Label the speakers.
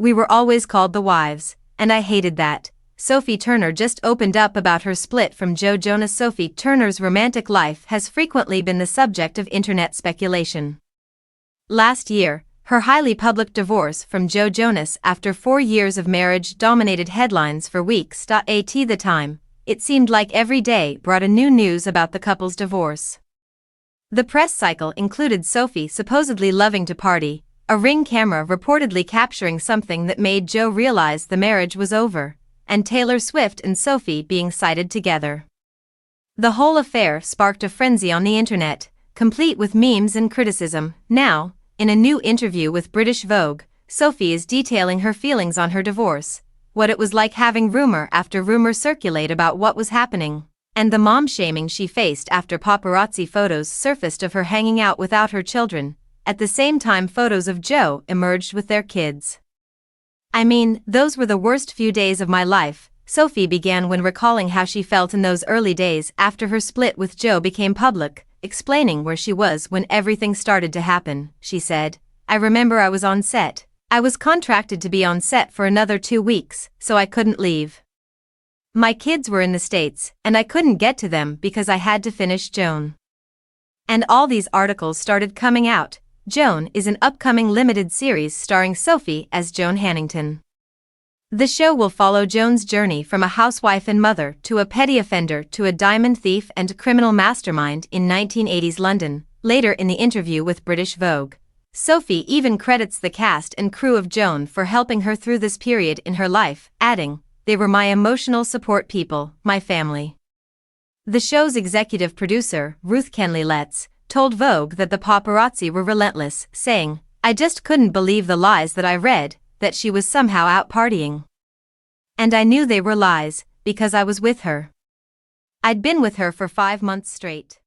Speaker 1: We were always called the wives, and I hated that. Sophie Turner just opened up about her split from Joe Jonas. Sophie Turner's romantic life has frequently been the subject of internet speculation. Last year, her highly public divorce from Joe Jonas after 4 years of marriage dominated headlines for weeks. At the time, it seemed like every day brought a new news about the couple's divorce. The press cycle included Sophie supposedly loving to party, a Ring camera reportedly capturing something that made Joe realize the marriage was over, and Taylor Swift and Sophie being sighted together. The whole affair sparked a frenzy on the internet, complete with memes and criticism. Now, in a new interview with British Vogue, Sophie is detailing her feelings on her divorce, what it was like having rumor after rumor circulate about what was happening, and the mom-shaming she faced after paparazzi photos surfaced of her hanging out without her children. At the same time, photos of Joe emerged with their kids. "I mean, those were the worst few days of my life," Sophie began when recalling how she felt in those early days after her split with Joe became public. Explaining where she was when everything started to happen, she said, "I remember I was on set. I was contracted to be on set for another 2 weeks, so I couldn't leave. My kids were in the States, and I couldn't get to them because I had to finish Joan. And all these articles started coming out. Joan is an upcoming limited series starring Sophie as Joan Hannington. The show will follow Joan's journey from a housewife and mother to a petty offender to a diamond thief and criminal mastermind in 1980s London." Later in the interview with British Vogue, Sophie even credits the cast and crew of Joan for helping her through this period in her life, adding, "They were my emotional support people, my family." The show's executive producer, Ruth Kenley-Letts, told Vogue that the paparazzi were relentless, saying, "I just couldn't believe the lies that I read, that she was somehow out partying. And I knew they were lies, because I was with her. I'd been with her for 5 months straight."